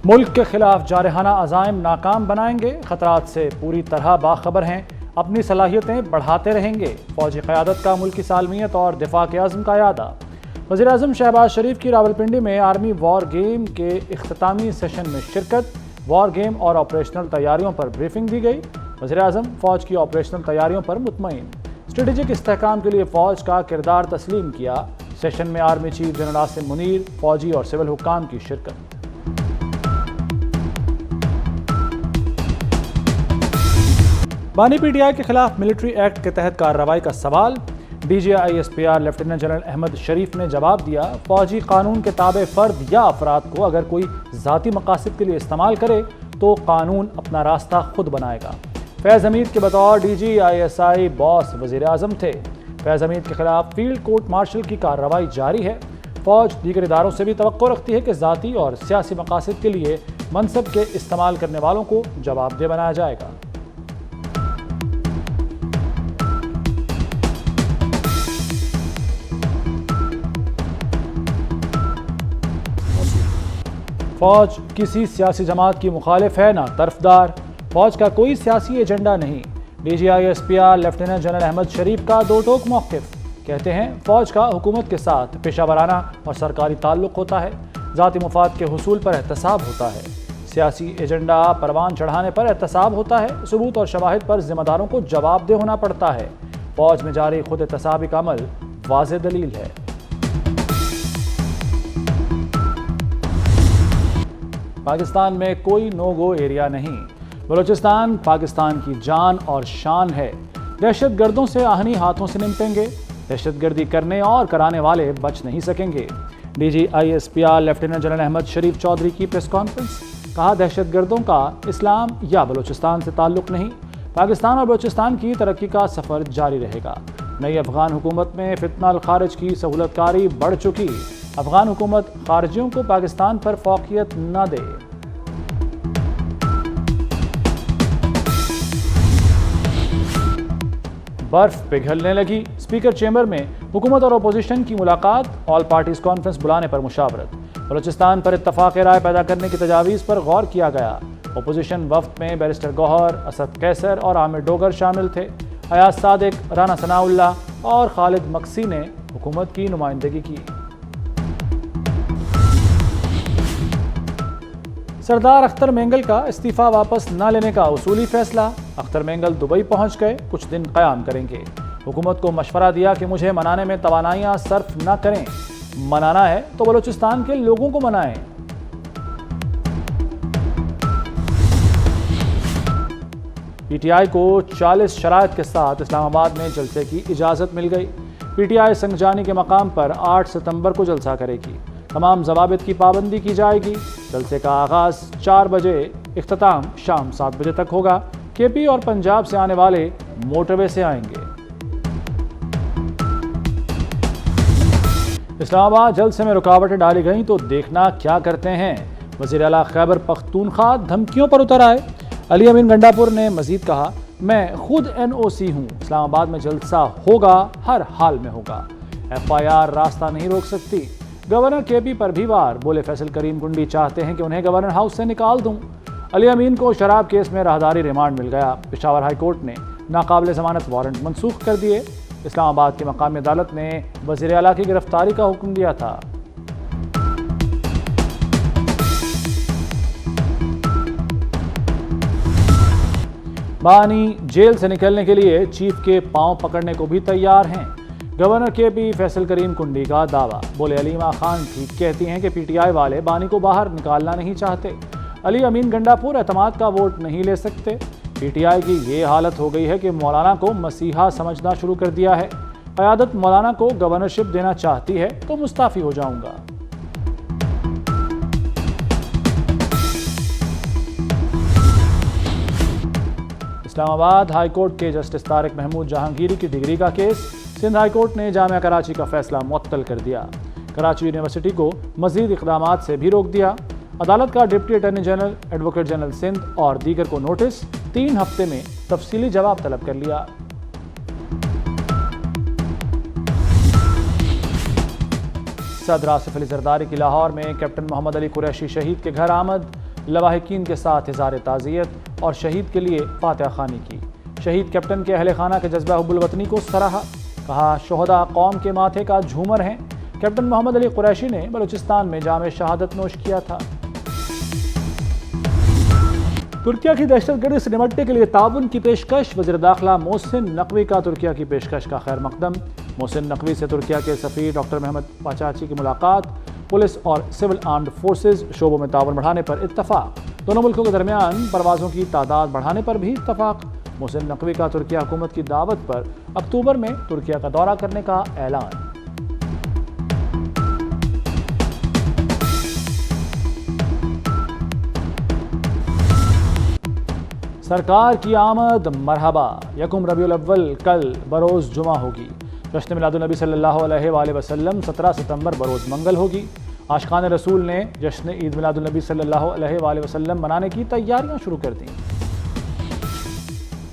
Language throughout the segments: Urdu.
ملک کے خلاف جارحانہ عزائم ناکام بنائیں گے، خطرات سے پوری طرح باخبر ہیں، اپنی صلاحیتیں بڑھاتے رہیں گے۔ فوجی قیادت کا ملکی سالمیت اور دفاع کے عزم کا اعادہ۔ وزیر اعظم شہباز شریف کی راولپنڈی میں آرمی وار گیم کے اختتامی سیشن میں شرکت، وار گیم اور آپریشنل تیاریوں پر بریفنگ دی گئی۔ وزیر اعظم فوج کی آپریشنل تیاریوں پر مطمئن، اسٹریٹجک استحکام کے لیے فوج کا کردار تسلیم کیا۔ سیشن میں army chief general Asim Munir, فوجی اور سول حکام کی شرکت۔ بانی پی ٹی آئی کے خلاف ملٹری ایکٹ کے تحت کارروائی کا سوال، D G I S P R lieutenant general Ahmed Sharif نے جواب دیا، فوجی قانون کے تابع فرد یا افراد کو اگر کوئی ذاتی مقاصد کے لیے استعمال کرے تو قانون اپنا راستہ خود بنائے گا۔ فیض حمید کے بطور D G I S I باس وزیر اعظم تھے۔ فیض حمید کے خلاف فیلڈ کورٹ مارشل کی کارروائی جاری ہے۔ فوج دیگر اداروں سے بھی توقع رکھتی ہے کہ ذاتی اور سیاسی مقاصد کے لیے منصب کے استعمال کرنے والوں کو جواب دہ بنایا جائے گا۔ فوج کسی سیاسی جماعت کی مخالف ہے نہ طرفدار، فوج کا کوئی سیاسی ایجنڈا نہیں۔ D G I S P R lieutenant general Ahmed Sharif کا دو ٹوک موقف، کہتے ہیں فوج کا حکومت کے ساتھ پیشہ ورانہ اور سرکاری تعلق ہوتا ہے، ذاتی مفاد کے حصول پر احتساب ہوتا ہے، سیاسی ایجنڈا پروان چڑھانے پر احتساب ہوتا ہے، ثبوت اور شواہد پر ذمہ داروں کو جواب دہ ہونا پڑتا ہے۔ فوج میں جاری خود احتسابی کا عمل واضح دلیل ہے۔ پاکستان میں کوئی نو گو ایریا نہیں، بلوچستان پاکستان کی جان اور شان ہے، دہشت گردوں سے آہنی ہاتھوں سے نمٹیں گے، دہشت گردی کرنے اور کرانے والے بچ نہیں سکیں گے۔ D G I S P R lieutenant general Ahmed Sharif Chaudhry کی پریس کانفرنس، کہا دہشت گردوں کا اسلام یا بلوچستان سے تعلق نہیں، پاکستان اور بلوچستان کی ترقی کا سفر جاری رہے گا۔ نئی افغان حکومت میں فتنہ الخارج کی سہولت کاری بڑھ چکی، افغان حکومت خارجیوں کو پاکستان پر فوقیت نہ دے۔ برف پگھلنے لگی، اسپیکر چیمبر میں حکومت اور اپوزیشن کی ملاقات، آل پارٹیز کانفرنس بلانے پر مشاورت، بلوچستان پر اتفاق رائے پیدا کرنے کی تجاویز پر غور کیا گیا۔ اپوزیشن وفد میں بیرسٹر گوہر، اسد قیصر اور عامر ڈوگر شامل تھے۔ ایاز صادق، رانا ثناء اللہ اور خالد مکسی نے حکومت کی نمائندگی کی۔ سردار اختر مینگل کا استعفیٰ واپس نہ لینے کا اصولی فیصلہ، اختر مینگل دبئی پہنچ گئے، کچھ دن قیام کریں گے۔ حکومت کو مشورہ دیا کہ مجھے منانے میں توانائیاں صرف نہ کریں، منانا ہے تو بلوچستان کے لوگوں کو منائیں۔ پی ٹی آئی کو 40 شرائط کے ساتھ اسلام آباد میں جلسے کی اجازت مل گئی۔ پی ٹی آئی سنگجانی کے مقام پر 8 ستمبر کو جلسہ کرے گی، تمام ضوابط کی پابندی کی جائے گی۔ جلسے کا آغاز 4 بجے، اختتام شام 7 بجے تک ہوگا۔ کے پی اور پنجاب سے آنے والے موٹر وے سے آئیں گے۔ اسلام آباد جلسے میں رکاوٹیں ڈالی گئیں تو دیکھنا کیا کرتے ہیں، وزیر اعلیٰ خیبر پختونخوا دھمکیوں پر اتر آئے۔ علی امین گنڈاپور نے مزید کہا، میں خود این او سی ہوں، اسلام آباد میں جلسہ ہوگا، ہر حال میں ہوگا، ایف آئی آر راستہ نہیں روک سکتی۔ گورنر کے پی پر بھی وار، بولے فیصل کریم کنڈی چاہتے ہیں کہ انہیں گورنر ہاؤس سے نکال دوں۔ علی امین کو شراب کیس میں راہداری ریمانڈ مل گیا، پشاور ہائی کورٹ نے ناقابل ضمانت وارنٹ منسوخ کر دیے۔ اسلام آباد کی مقامی عدالت نے وزیر اعلیٰ کی گرفتاری کا حکم دیا تھا۔ بانی جیل سے نکلنے کے لیے چیف کے پاؤں پکڑنے کو بھی تیار ہیں، گورنر کے پی فیصل کریم کنڈی کا دعویٰ، بولے علیمہ خان ٹھیک کہتی ہیں کہ پی ٹی آئی والے بانی کو باہر نکالنا نہیں چاہتے، علی امین گنڈاپور اعتماد کا ووٹ نہیں لے سکتے۔ پی ٹی آئی کی یہ حالت ہو گئی ہے کہ مولانا کو مسیحا سمجھنا شروع کر دیا ہے، قیادت مولانا کو گورنرشپ دینا چاہتی ہے تو مستعفی ہو جاؤں گا۔ اسلام آباد ہائی کورٹ کے جسٹس طارق محمود جہانگیری کی ڈگری کا کیس، سندھ ہائی کورٹ نے جامعہ کراچی کا فیصلہ معطل کر دیا، کراچی یونیورسٹی کو مزید اقدامات سے بھی روک دیا۔ عدالت کا deputy attorney general, advocate general Sindh اور دیگر کو نوٹس، 3 ہفتے میں تفصیلی جواب طلب کر لیا۔ صدر آصف علی زرداری کی لاہور میں کیپٹن محمد علی قریشی شہید کے گھر آمد، لواحقین کے ساتھ اظہار تعزیت اور شہید کے لیے فاتحہ خوانی کی۔ شہید کیپٹن کے اہل خانہ کے جذبہ حب الوطنی کو سراہا، کہا شہداء قوم کے ماتھے کا جھومر ہیں۔ کیپٹن محمد علی قریشی نے بلوچستان میں جام شہادت نوش کیا تھا۔ ترکیہ کی دہشت گردی سے نمٹنے کے لیے تعاون کی پیشکش، وزیر داخلہ محسن نقوی کا ترکیہ کی پیشکش کا خیر مقدم۔ محسن نقوی سے ترکیہ کے سفیر ڈاکٹر محمد پاچاچی کی ملاقات، پولیس اور سول آرمڈ فورسز شعبوں میں تعاون بڑھانے پر اتفاق، دونوں ملکوں کے درمیان پروازوں کی تعداد بڑھانے پر بھی اتفاق۔ محسن نقوی کا ترکیہ حکومت کی دعوت پر اکتوبر میں ترکیہ کا دورہ کرنے کا اعلان۔ سرکار کی آمد مرحبا، یکم ربیع الاول کل بروز جمعہ ہوگی۔ جشن میلاد النبی صلی اللہ علیہ وآلہ وسلم 17 ستمبر بروز منگل ہوگی۔ عاشقان رسول نے جشن عید میلاد النبی صلی اللہ علیہ وآلہ وسلم منانے کی تیاریاں شروع کر دیں۔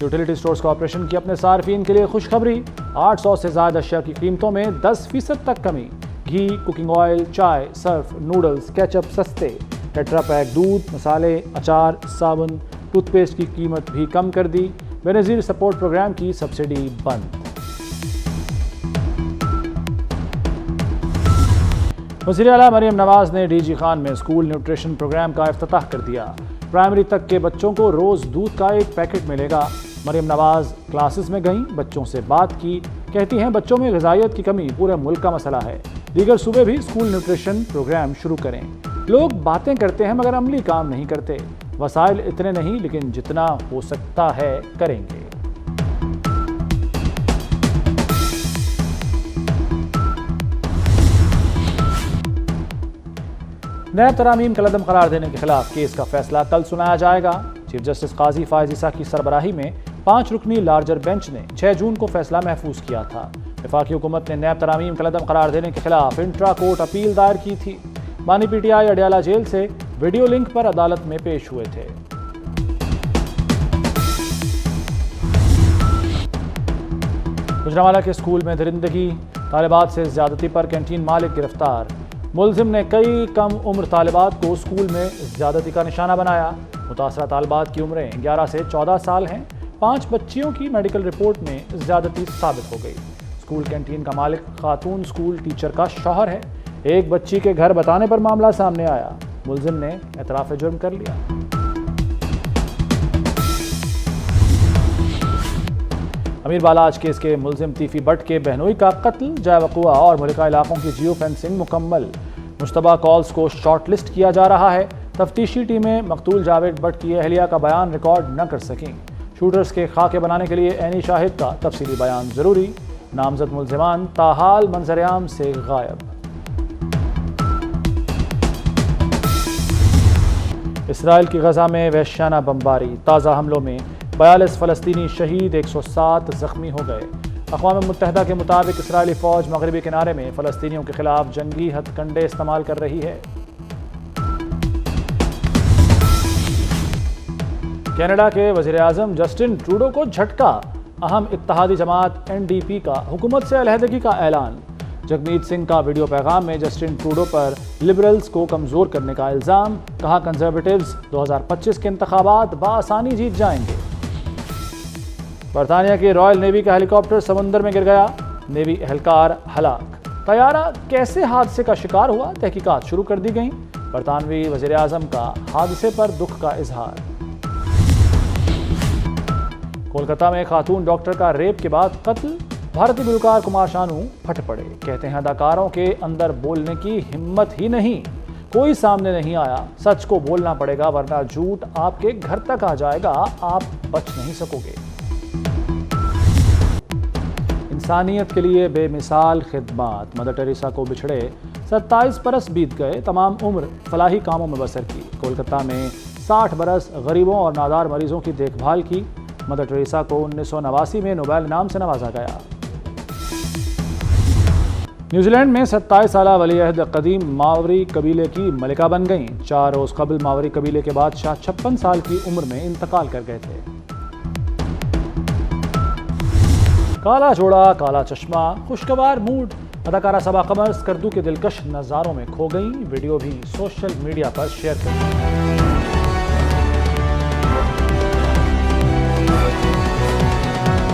یوٹیلیٹی سٹورز کارپوریشن کی اپنے صارفین کے لیے خوشخبری، 800 سے زائد اشیاء کی قیمتوں میں 10% تک کمی۔ گھی، کوکنگ آئل، چائے، سرف، نوڈلز، کیچپ سستے، ٹیٹرا پیک دودھ، مسالے، اچار، صابن، ٹوتھ پیسٹ کی قیمت بھی کم کر دی۔ بے نظیر سپورٹ پروگرام کی سبسڈی بند۔ وزیر اعلیٰ مریم نواز نے ڈی جی خان میں اسکول نیوٹریشن پروگرام کا افتتاح کر دیا۔ پرائمری تک کے بچوں کو روز دودھ کا ایک پیکٹ ملے گا۔ مریم نواز کلاسز میں گئیں، بچوں سے بات کی، کہتی ہیں بچوں میں غذائیت کی کمی پورے ملک کا مسئلہ ہے، دیگر صوبے بھی اسکول نیوٹریشن پروگرام شروع کریں۔ لوگ باتیں کرتے ہیں مگر عملی کام نہیں کرتے، وسائل اتنے نہیں لیکن جتنا ہو سکتا ہے کریں گے۔ نیب ترامیم کا عدم قرار دینے کے خلاف کیس کا فیصلہ کل سنایا جائے گا۔ چیف جسٹس قاضی فائز عیسیٰ کی سربراہی میں 5 رکنی لارجر بینچ نے 6 جون کو فیصلہ محفوظ کیا تھا۔ وفاقی حکومت نے نیب ترامیم کا عدم قرار دینے کے خلاف انٹرا کورٹ اپیل دائر کی تھی۔ بانی پی ٹی آئی اڈیالہ جیل سے ویڈیو لنک پر عدالت میں پیش ہوئے تھے۔ گوجرانوالہ کے اسکول میں درندگی، طالبات سے زیادتی پر کینٹین مالک گرفتار۔ ملزم نے کئی کم عمر طالبات کو اسکول میں زیادتی کا نشانہ بنایا۔ متاثرہ طالبات کی عمریں 11 سے 14 سال ہیں۔ 5 بچیوں کی میڈیکل رپورٹ میں زیادتی ثابت ہو گئی۔ اسکول کینٹین کا مالک خاتون اسکول ٹیچر کا شوہر ہے۔ ایک بچی کے گھر بتانے پر معاملہ سامنے آیا، ملزم نے اعتراف جرم کر لیا۔ امیر بالاج کیس کے ملزم تیفی بٹ کے بہنوئی کا قتل، جائے وقوع اور ملکہ علاقوں کی جیو فینسنگ مکمل۔ مشتبہ کالز کو شارٹ لسٹ کیا جا رہا ہے۔ تفتیشی ٹیمیں مقتول جاوید بٹ کی اہلیہ کا بیان ریکارڈ نہ کر سکیں۔ شوٹرز کے خاکے بنانے کے لیے عینی شاہد کا تفصیلی بیان ضروری۔ نامزد ملزمان تاحال منظر عام سے غائب۔ اسرائیل کی غزہ میں وحشیانہ بمباری، تازہ حملوں میں 42 فلسطینی شہید، 107 زخمی ہو گئے۔ اقوام متحدہ کے مطابق اسرائیلی فوج مغربی کنارے میں فلسطینیوں کے خلاف جنگی ہتھ کنڈے استعمال کر رہی ہے۔ کینیڈا کے وزیر اعظم جسٹن ٹروڈو کو جھٹکا، اہم اتحادی جماعت NDP کا حکومت سے علیحدگی کا اعلان۔ جگمیت سنگھ کا ویڈیو پیغام میں جسٹن ٹروڈو پر لبرلز کو کمزور کرنے کا الزام، کہا کنزرویٹیوز 2025 کے انتخابات بآسانی جیت جائیں گے۔ برطانیہ کے رائل نیوی کا ہیلی کاپٹر سمندر میں گر گیا، نیوی اہلکار ہلاک۔ طیارہ کیسے حادثے کا شکار ہوا، تحقیقات شروع کر دی گئیں۔ برطانوی وزیر اعظم کا حادثے پر دکھ کا اظہار۔ کولکتہ میں خاتون ڈاکٹر کا ریپ کے بعد قتل، بھارتی گلوکار کمار شانو پھٹ پڑے، کہتے ہیں اداکاروں کے اندر بولنے کی ہمت ہی نہیں، کوئی سامنے نہیں آیا، سچ کو بولنا پڑے گا ورنہ جھوٹ آپ کے گھر تک آ جائے گا، آپ بچ نہیں سکو گے۔ انسانیت کے لیے بے مثال خدمات، مدر ٹریسا کو بچھڑے 27 برس بیت گئے، تمام عمر فلاحی کاموں میں بسر کی۔ کولکتہ میں 60 برس غریبوں اور نادار مریضوں کی دیکھ بھال کی۔ مدر ٹریسا کو 1989 میں نوبل انعام سے نوازا گیا۔ نیوزی لینڈ میں 27 سالہ ولی عہد قدیم ماوری قبیلے کی ملکہ بن گئیں۔ 4 روز قبل ماوری قبیلے کے بادشاہ 56 سال کی عمر میں انتقال کر گئے تھے۔ کالا جوڑا کالا چشمہ، خوشگوار موڈ، اداکارہ صبا قمر اسکردو کے دلکش نظاروں میں کھو گئیں، ویڈیو بھی سوشل میڈیا پر شیئر کر دی۔